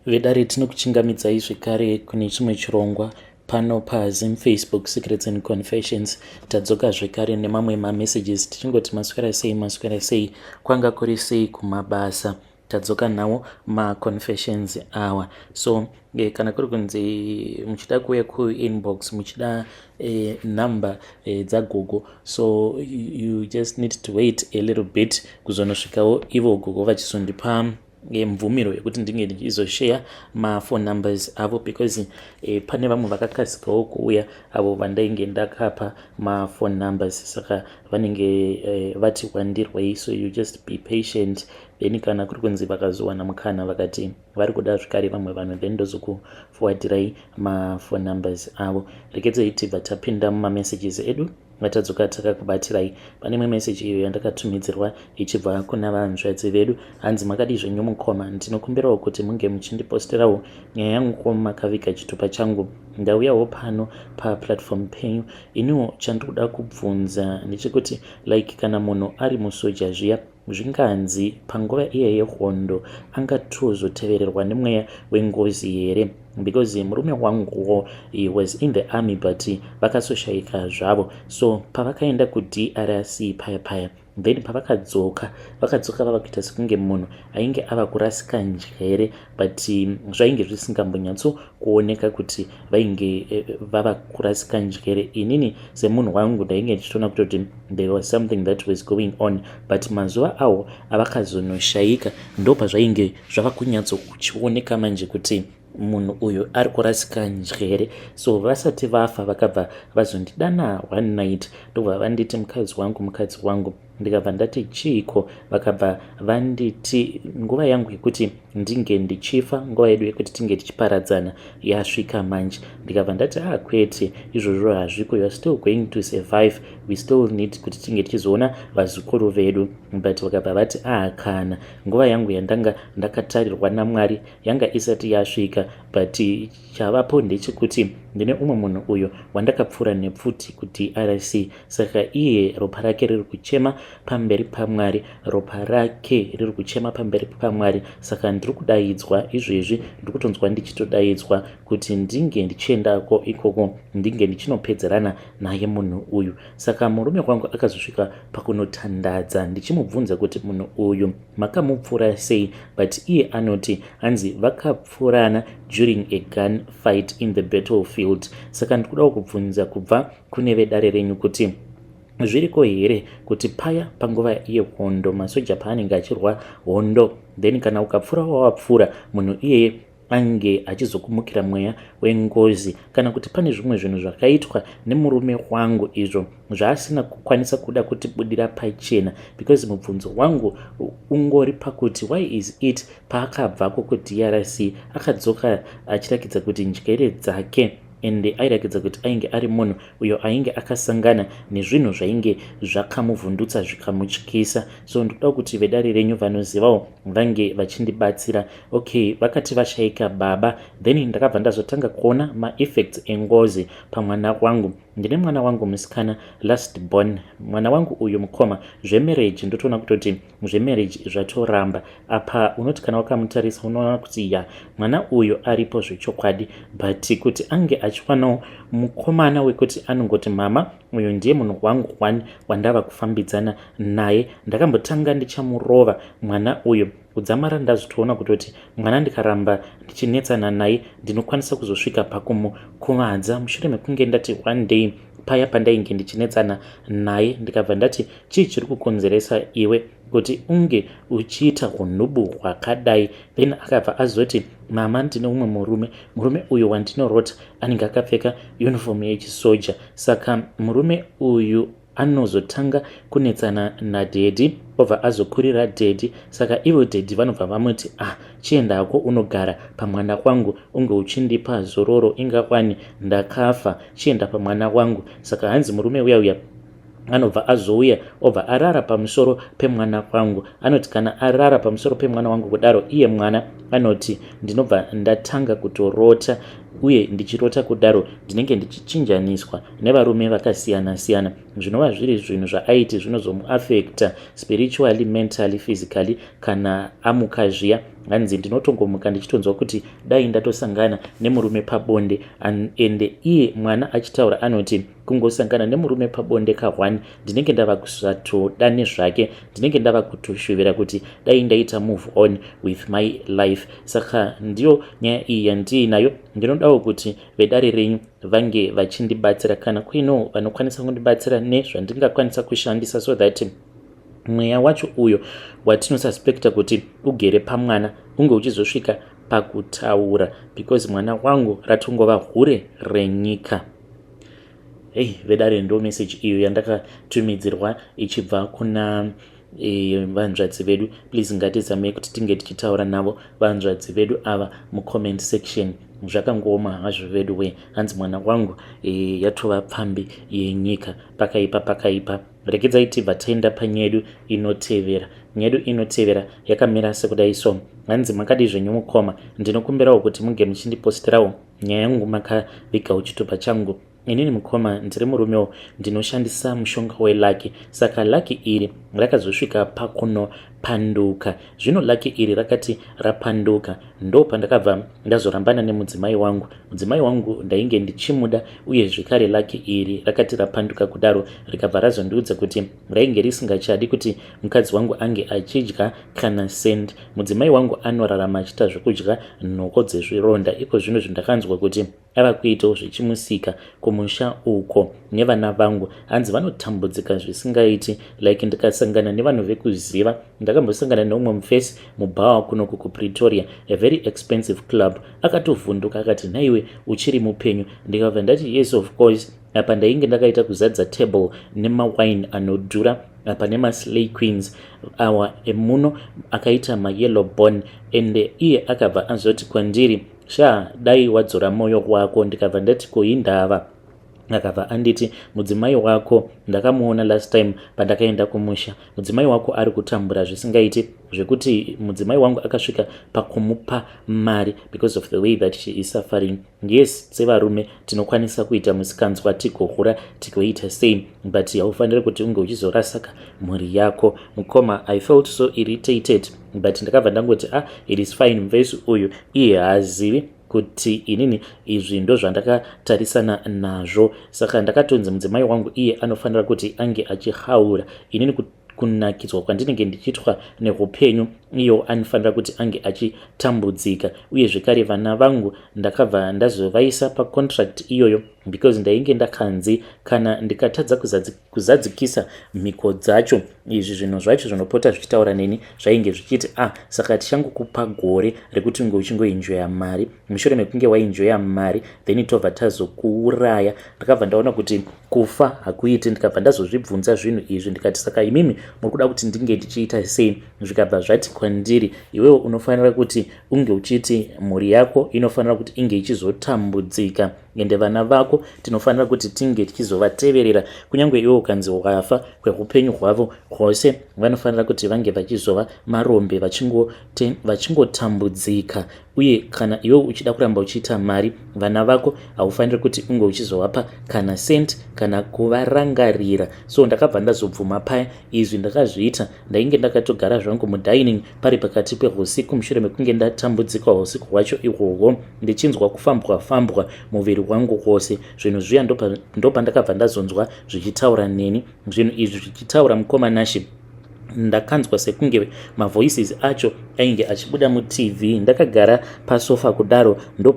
Vedare tinokuchingamidzai zvekare kune chimwe chirongwa pano paZim Facebook Secrets and Confessions. Tadzoka zvekare nemamwe mamessages tichingoti maswera sei kwanga kuri sei kumabasa. Tadzoka nawo maconfessions awa. So kana kuri kunzi muchida kuuya kuinbox muchida number dzagogo, so you just need to wait a little bit kuzonosvikawo ivo gogo vachizondipa mvumiro yekuti ndinge ndichizoshare mafone numbers avo, because pane vamwe vakakasikawo kuuya avo vandainge ndakapa mafone numbers, saka vanenge vati wandirwai. So you just be patient, then kana kuri kunzi vakazowana mukana vakati vari kuda zvikare vamwe vanhu, then ndozokuforwardirai mafone numbers avo. Rekedzai tibva tapinda mumamessages edu vatadzoka takakubatirai. Pane imwe message iyo yandakatumidzirwa ichibva kuna vanzvadzi vedu. Hanzi makadi zvenyu mukoma, ndinokumbirawo kuti munge muchindiposterawo nyaya yangu makaviga chitupa changu. Ndauyawo pano paplatform penyu. Iniwo chandikuda kubvunza ndechekuti like kana munhu ari musoja zviya, zvinganzi panguva iye yehondo angatozotevererwa nemweya wengozi here? Because murume wanguwo he was in the army but vakasoshaika zvavo. So pavakaenda kuDRC paya then pavakadzoka vava kuita sekunge munhu ainge ava kurasika njere, but zvainge zvisingambonyatso kuoneka kuti vainge vava kurasika njere. Inini semunhu wangu ndainge ndichitoona kutoti there was something that was going on, but mazuva awo avakazonoshaika ndo pazvainge zvava kunyatso kuchioneka manje kuti munhu uyu ari kurasika njere. So vasati vafa vakabva vazondidana one night, ndobva vanditi mukadzi wangu, ndikabva ndati chiiko, vakabva vanditi nguva yangu yekuti ndinge ndichifa, nguva yedu yekuti tinge tichiparadzana yasvika manje. Ndikabva ndati kwete, izvozvo hazviko, you are still going to survive, we still need kuti tinge tichizoona vazukuru vedu. But vakabva vati kana nguva yangu yandanga ndakatarirwa naMwari yanga isati yasvika, but chavapo ndechekuti ndine umwe munhu uyo wandakapfuura nepfuti kuDRC, saka iye ropa rake riri kuchema pamberi paMwari, ropa rake riri kuchema pamberi paMwari. Saka ndiri kudaidzwa izvezvi, ndiri kutonzwa ndichitodaidzwa kuti ndinge ndichiendako ikoko, ndinge ndichinopedzerana naye munhu uyu. Saka murume wangu akazosvika pakunotandadza ndichimubvunza kuti munhu uyu makamupfuura sei, but iye anoti hanzi vakapfuurana during a gun fight in the battlefield. Saka ndikudawo kubvunza kubva kune vedare renyu kuti zviriko here kuti paya panguva yehondo masoja paanenge achirwa hondo, then kana ukapfuura wawapfuura munhu iyeye ange achizokumukira mweya wengozi, kana kuti pane zvimwe zvinhu zvakaitwa nemurume wangu izvo zvaasina kukwanisa kuda kuti budira pachena. Because mubvunzo wangu ungori pakuti why is it paakabvako kuDRC akadzoka achirakidza kuti njere dzake ende airakidza kuti ainge ari munhu uyo ainge akasangana nezvinhu zvainge zvakamuvhundutsa zvikamutyisa. So ndikuda kuti vedare renyu vanozivawo vange vachindibatsira. Okay, vakati vashaika baba, then ndakabva ndazotanga kuona maeffects engozi pamwana wangu. Ndine mwana wangu musikana last born. Mwana wangu uyu mukoma zvemarriage ndotoona kutoti zvemarriage zvatoramba. Apa unoti kana wakamutarisa unoona kuti mwana uyu aripo zvechokwadi, but kuti ange achiwanawo mukomana wekuti anongoti mama uyu ndiye munhu wangu wandava kufambidzana naye, ndakambotanga ndichamurova mwana uyu. Kudzamara ndazotoona kutoti mwana ndikaramba ndichinetsana naye ndinokwanisa kuzosvika pakumukuvadza. Mushure mekunge ndati one day paya pandainge ndichinetsana naye ndikabva ndati chii chiri kukonzeresa iwe kuti unge uchiita unhubu hwakadai? Then akabva azoti mama, ndine umwe murume uyu wandinorota anenge akapfeka uniform yechisoja. Saka murume uyu anozotanga kunetsana nadhedhi obva azokurira dhedhi. Saka ivo dhedhi vanobva vamuti chiendako unogara pamwana wangu unge uchindipa zororo ingakwani ndakafa, chienda pamwana wangu. Saka hanzi murume uya anobva azouya obva arara pamusoro pemwana wangu. Anoti kana arara pamusoro pemwana wangu kudaro iye mwana anoti ndinobva ndatanga kutorota uye ndichirota kudaro ndinenge ndichichinjaniswa nevarume vakasiyana-siyana, zvinova zviri zvinhu zvaaiti zvinozomuafekta spiritually, mentally, physically. Kana amuka zviya hanzi ndinotongomuka ndichitonzwa kuti dai ndatosangana nemurume pabonde, ende iye mwana achitaura anoti kungosangana nemurume pabonde ka1 ndinenge ndava kuzatoda nezvake, ndinenge ndava kutoshuvira kuti dai ndaita move on with my life. Saka ndiyo nyaya iyi yandiinayo. Ndinodawo kuti vedare renyu vange vachindibatsira, kana kuino vanokwanisa kundibatsira nezvandingakwanisa kushandisa, so that mweya wacho uyo watinosuspekta kuti ugere pamwana unge uchizosvika pakutaura, because mwana wangu ratongova hure renyika. Vedare ndo message iyo yandakatumidzirwa ichibva kuna vanzvadzi vedu. Please ngatizamei kuti tinge tichitaura navo vanzvadzi vedu ava mucomment section. Zvakangoma hazvo vedu we, hanzi mwana wangu yatova pfambi yenyika, pakaipa. Rekedzai tibva taenda panyedu inotevera. Nyedu inotevera yakamira sekudai so. Hanzi makadi zvenyu mukoma, ndinokumbirawo kuti muge muchindipostirawo nyaya yangu makavigawo chitupa changu. Inini mukoma ndiri murumewo ndinoshandisa mushonga welaki, saka laki iri rakazosvika pakunopanduka. Zvino laki iri rakati rapanduka ndo pandakabva ndazorambana nemudzimai wangu. Mudzimai wangu ndainge ndichimuda, uye zvekare laki iri rakati rapanduka kudaro rikabva razondiudza kuti rainge risingachadi kuti mukadzi wangu ange achidya kana send. Mudzimai wangu anorarama achiita zvekudya nhoko dzezvironda. Iko zvino zvindakanzwa kuti ava kuitawo zvichimusika kumusha uko nevana vangu. Hanzi vanotambudzika zvisingaiti, like ndikasangana nevanhu vekuziva. Ndakambosangana neumwe mufesi mubhawa kunoku kuPretoria, a very expensive club. Akatovhunduka akati, nhaiwe uchiri mupenyu? Ndikabva ndati yes of course. Apa ndainge ndakaita kuzadza table nemawine anodhura, apa nemaslay queens awa emuno akaita mayellow bone, ende iye akabva azoti kwandiri, dai wadzora moyo wako. Ndikabva ndati koindava. Akabva anditi, mudzimai wako ndakamuona last time pandakaenda kumusha. Mudzimai wako ari kutambura zvisingaiti, zvekuti mudzimai wangu akasvika pakumupa mari because of the way that she is suffering. Yes, sevarume tinokwanisa kuita musikanzwa tigohura tigoita sei, but haufaniri kuti unge uchizorasaka mhuri yako. Mukoma, I felt so irritated, but ndakabva ndangoti it is fine. Mvesi uyu iye haazivi kuti inini izvi ndo zvandakatarisana nazvo. Saka ndakatonzi mudzimai wangu iye anofanira kuti ange achihaura. Inini kunakidzwa kwandinenge ndichitwa neupenyu, iyo anofanira kuti ange achitambudzika. Uye zvekare vana vangu ndakabva ndazovaisa pacontract iyoyo, because ndainge ndakanzi kana ndikatadza kuzadzikisa mhiko dzacho, izvi zvinhu zvacho zvinopota zvichitaura neni zvainge zvichiti saka tichangokupa gore rekuti unge uchingoenjoya mari. Mushure mekunge waenjoya mari then tobva tazokuuraya. Ndakabva ndaona kuti kufa hakuiti. Ndikabva ndazozvibvunza zvinhu izvi ndikati, saka imimi muri kuda kuti ndinge ndichiita sei? Zvikabva zvati kwandiri, iwewe unofanira kuti unge uchiti mhuri yako inofanira kuti inge ichizotambudzika, ende vana vako tinofanira kuti tinge tichizovateverera. Kunyange iwe ukanzi wafa kweupenyu hwavo hwose, vanofanira kuti vange vachizova marombe vachingotambudzika. Uye kana iwe uchida kuramba uchiita mari, vana vako haufaniri kuti unge uchizovapa kana sent kana kuvarangarira. So ndakabva ndazobvuma paya. Izvi ndakazviita ndainge ndakatogara zvangu mudining pari pakati pehusiku, mushure mekunge ndatambudzika husiku hwacho ihwohwo, ndichinzwa kufambwa muviri wangu wose. Zvinhu zviya ndo pandakabva ndazonzwa zvichitaura neni. Zvinhu izvi zvichitaura mukoma Nashi, ndakanzwa sekunge mavoices acho ainge achibuda muTV. Ndakagara pasofa kudaro ndo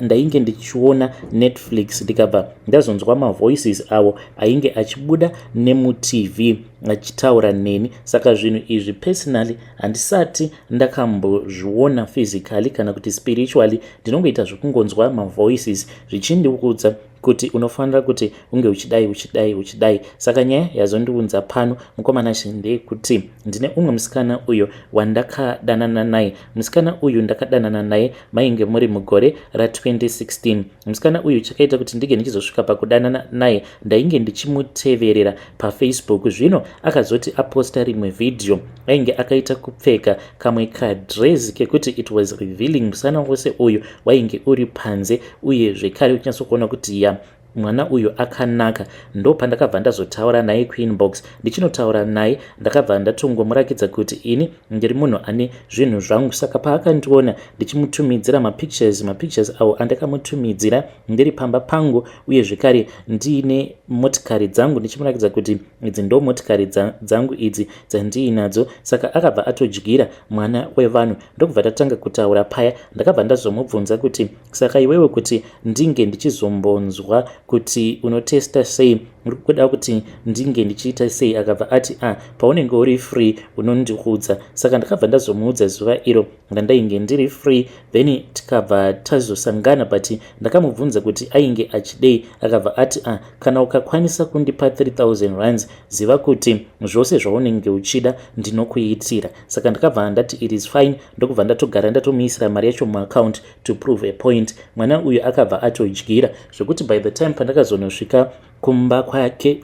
ndainge ndichiona Netflix, ndikabva ndazonzwa mavoices avo ainge achibuda nemuTV achitaura neni. Saka zvinhu izvi personally handisati ndakambozviona physically kana kuti spiritually. Ndinongoita zvekungonzwa mavoices zvichindiudza kuti unofanira kuti unge uchidai. Saka nyaya yazondiunza pano mukomana ndeyekuti ndine umwe musikana uyo wandakadanana naye. Musikana uyu ndakadanana naye mainge muri mugore ra2016. musikana uyu chakaita kuti ndige ndichizosvika pakudanana naye ndainge ndichimuteverera paFacebook. Zvino akazoti aposta rimwe video ainge akaita kupfeka kamwe kadress kekuti it was revealing musana wose uyu wainge uri panze, uye zvekare uchinatsokuona kuti mwana uyu akanaka. Ndo pandakabva ndazotaura naye kuinbox. Ndichinotaura naye ndakabva ndatongomurakidza kuti ini ndiri munhu ane zvinhu zvangu. Saka paakandiona ndichimutumidzira mapictures avo andakamutumidzira ndiri pamba pangu, uye zvekare ndiine motikari dzangu ndichimurakidza kuti idzi ndo motikari dzangu idzi dzandiinadzo. Saka akabva atodyira mwana wevanhu. Ndokubva tatanga kutaura paya. Ndakabva ndazomubvunza kuti saka iwewe kuti ndinge ndichizombonzwa kuti unotesta sei, uri kuda kuti ndinge ndichiita sei? Akabva ati paunenge uri free unondiudza. Saka ndakabva ndazomuudza zuva iro randainge ndiri free, then tikabva tazosangana, but ndakamubvunza kuti ainge achidei. Akabva ati kana ukakwanisa kundipa 3000 rands ziva kuti zvose zvaunenge uchida ndinokuitira. Saka ndakabva ndati it is fine. Ndokubva ndatogara ndatomuisira mari yacho muaccount to prove a point. Mwana uyu akabva atodyira zvokuti by the time pandakazonosvika kumba kwake,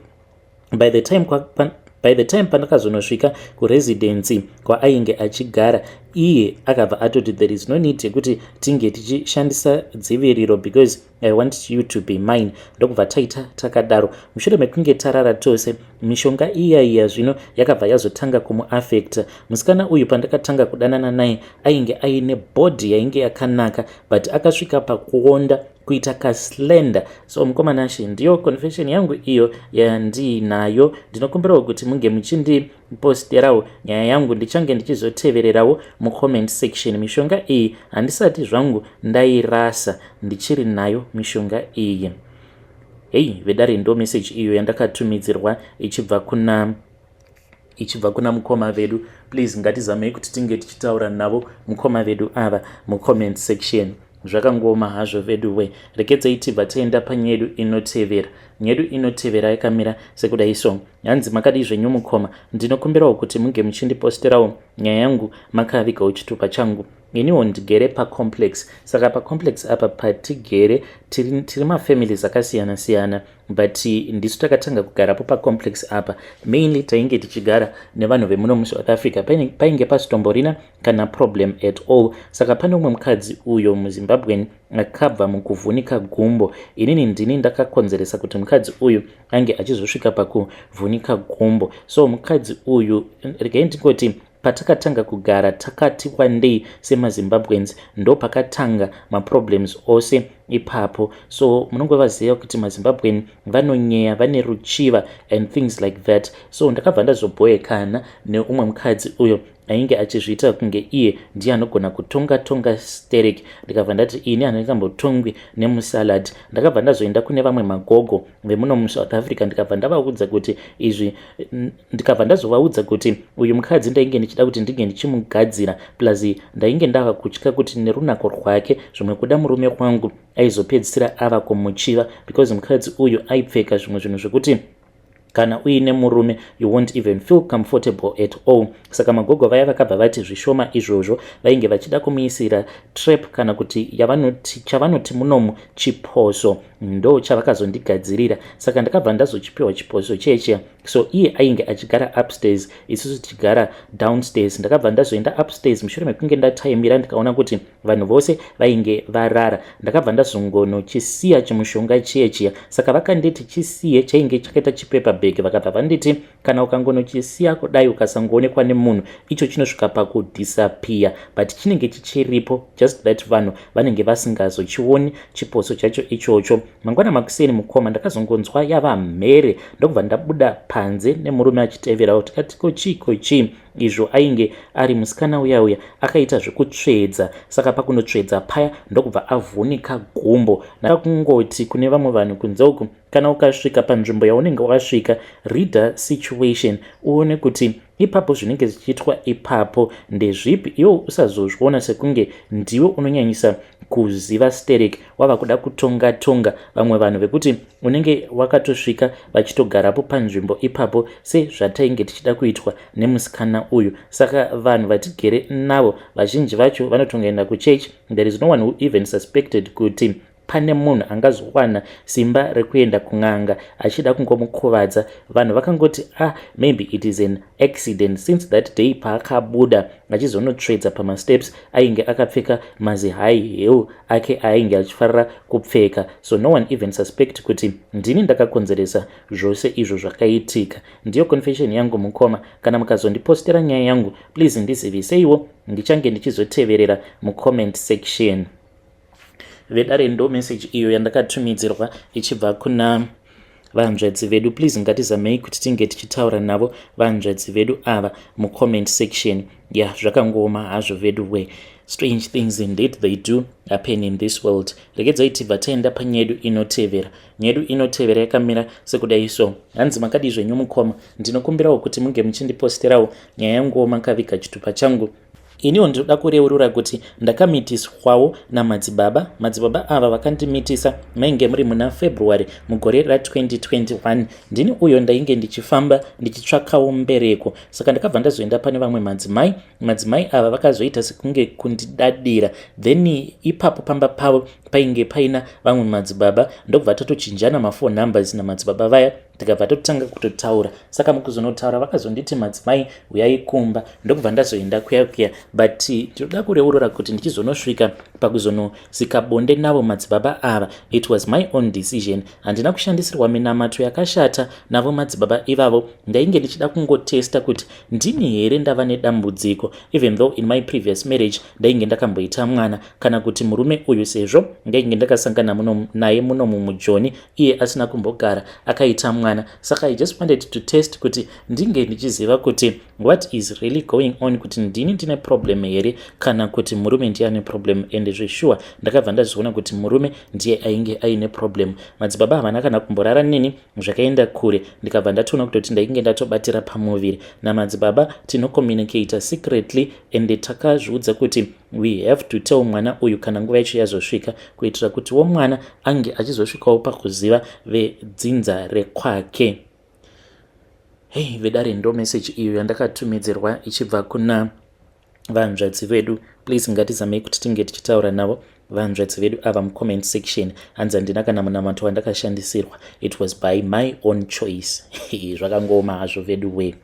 by the time pandakazonosvika kuresidence kwaainge achigara, iye akabva atoti there is no need yekuti tinge tichishandisa dziviriro because I want you to be mine. Ndokubva taita takadaro. Mushure mekunge tarara tose, mishonga iya zvino yakabva yazotanga kumuaffecta. Musikana uyu pandakatanga kudanana naye ainge aine body yainge yakanaka, but akasvika pakuonda kuita kaslender. So mukomana ndiyo confession yangu iyo yandinayo. Ndinokumbirawo kuti munge muchindiposterawo nyaya yangu, ndichange ndichizotevererawo mucomment section. Mishonga iyi handisati zvangu ndairasa, ndichiri nayo mishonga iyi. Vedare ndo message iyo yandakatumidzirwa ichibva kuna mukoma vedu. Please ngatizamei kuti tinge tichitaura navo mukoma vedu ava mucomment section. Zvakangoma hazvo veduwe. Rekedzai tibva taenda panyedu inotevera. Nyedu inotevera yakamira sekudai so. Hanzi makadi zvenyu mukoma. Ndinokumbirawo kuti munge muchindiposterawo nyaya yangu makavigawo chitupa changu. Iniwo ndigere pacomplex. Saka pacomplex apa patigere tiri mafamilies akasiyana-siyana, but ndisu takatanga kugarapo pacomplex apa. Mainly tainge tichigara nevanhu vemuno muSouth Africa. Painge pasitomborina kana problem at all. Saka pane umwe mukadzi uyo muZimbabwean akabva mukuvhunika gumbo. Inini ndini ndakakonzeresa kuti mukadzi uyu ange achizosvika pakuvhunika gumbo. So mukadzi uyu regai ndingoti patakatanga kugara takati wandei semaZimbabweans ndo pakatanga maproblems ose ipapo. So munongovaziva kuti maZimbabwean vanonyeya, vane ruchiva and things like that. So ndakabva ndazobhoyekana neumwe mukadzi uyo ainge achizviita kunge iye ndiye anogona kutonga sterek. Ndikabva ndati ini handingambotongwi nemusalad. Ndakabva ndazoenda kune vamwe magogo vemuno muSouth Africa. Ndikabva ndavaudza kuti izvi, ndikabva ndazovaudza kuti uyu mukadzi ndainge ndichida kuti ndinge ndichimugadzira, plus ndainge ndava kutya kuti nerunako rwake zvimwe kuda murume wangu aizopedzisira ava kumuchiva, because mukadzi uyu aipfeka zvimwe zvinhu zvekuti kana uine murume you won't even feel comfortable at all. Saka magogo vaya vakabva vati zvishoma izvozvo vainge vachida kumuisira trap kana kuti chavanoti munomu chiposo, ndo chavakazondigadzirira. Saka ndakabva ndazochipiwa chiposo cheche. So iye ainge achigara upstairs, isusu tichigara downstairs. Ndakabva ndazoenda upstairs mushure mekunge ndataimira ndikaona kuti vanhu vose vainge varara. Ndakabva ndazongonochisiya chimushonga chechiya. Saka vakanditi chisiye chainge chakaita chipepa bag. Vakabva vanditi kana ukangonochisiya kudai ukasangoonekwa nemunhu icho chinosvika pakudisappear, but chinenge chichiripo, just that vanhu vanenge vasingazochioni chiposo chacho ichocho. Mangwana makuseni mukoma ndakazongonzwa yava mhere. Ndokubva ndabuda panze nemurume achiteverawo. Tikati kochi izvo ainge ari musikana uya akaita zvekutsvedza. Saka pakunotsvedza paya ndokubva avhunika gumbo. Ndakungoti kune vamwe vanhu kunze uku, kana ukasvika panzvimbo yaunenge wasvika, read situation uone kuti ipapo zvinenge zvichiitwa ipapo ndezvipi, iwo usazozviona sekunge ndiwe unonyanyisa kuziva sterek wava kuda kutonga vamwe vanhu vekuti unenge wakatosvika vachitogarapo panzvimbo ipapo sezvatainge tichida kuitwa nemusikana uyu. Saka vanhu vatigere navo vazhinji vacho vanotongaenda kuchechi. There is no one who even suspected kuti pane munhu angazowana simba rekuenda kun'anga achida kungomukuvadza. Vanhu vakangoti maybe it is an accident since that day paakabuda achizonotsvedza pamasteps ainge akapfeka mazihigh heel ake ainge achifarira kupfeka. So no one even suspect kuti ndini ndakakonzeresa zvose izvo zvakaitika. Ndiyo confession yangu mukoma. Kana mukazondipostera nyaya yangu please ndiziviseiwo, ndichange ndichizoteverera mucomment section. Vedare ndo message iyo yandakatumidzirwa ichibva kuna vanzvadzi vedu. Please ngatizamei kuti tinge tichitaura navo vanzvadzi vedu ava mucomment section. Zvakangoma hazvo vedu we. Strange things indeed they do happen in this world. Regedzai tibva taenda panyedu inotevera. Nyedu inotevera yakamira sekudai so. Hanzi makadi zvenyu mukoma. Ndinokumbirawo kuti munge muchindiposterawo nyaya yangu makaviga chitupa changu. Iniwo ndinoda kureurura kuti ndakamitiswawo namadzibaba. Madzibaba ava vakandimitisa mainge muri muna February mugore ra2021. Ndini uyo ndainge ndichifamba ndichitsvakawo mbereko. Saka ndakabva ndazoenda pane vamwe madzimai. Madzimai ava vakazoita sekunge kundidadira. Then ipapo pamba pavo painge paina vamwe madzibaba. Ndobva tatochinjana mafone numbers namadzibaba vaya. Tikabva totanga kutotaura. Saka mukuzonotaura vakazonditi madzimai uyai kumba. Ndobva ndazoenda kuya but tinoda kureurura kuti ndichizonosvika pakuzonosika bonde navo madzibaba ava. It was my own decision. Handina kushandisirwa minamato yakashata navo madzibaba ivavo. Ndainge ndichida kungotesta kuti ndini here ndava nedambudziko. Even though in my previous marriage ndainge ndakamboita mwana, kana kuti murume uyu sezvo ndainge ndakasangana naye muno mumujoni iye asina kumbogara akaita mwana. Saka I just wanted to test kuti ndinge ndichiziva kuti what is really going on, kuti ndini ndine problem here kana kuti murume ndiye ane problem. And zveshuwa ndakabva ndaziona kuti murume ndiye ainge aine problem. Madzibaba havana kana kumborara nini zvakaenda kure. Ndikabva ndatoona kuti ndainge ndatobatira pamuviri namadzibaba. Tinocommunicate secretly and takazviudza kuti we have to tell mwana uyu kana nguva yacho yazosvika, kuitira kuti wo mwana ange achizosvikawo pakuziva vedzinza rekwake. Vedare ndo message iyo yandakatumidzirwa ichibva kuna vanzvadzi vedu. Please ngatizamei kuti tinge tichitaura navo vanzvadzi vedu ava mucomment section. Hanzi handina kana munamato wandakashandisirwa. It was by my own choice. Zvakangoma hazvo vedu we.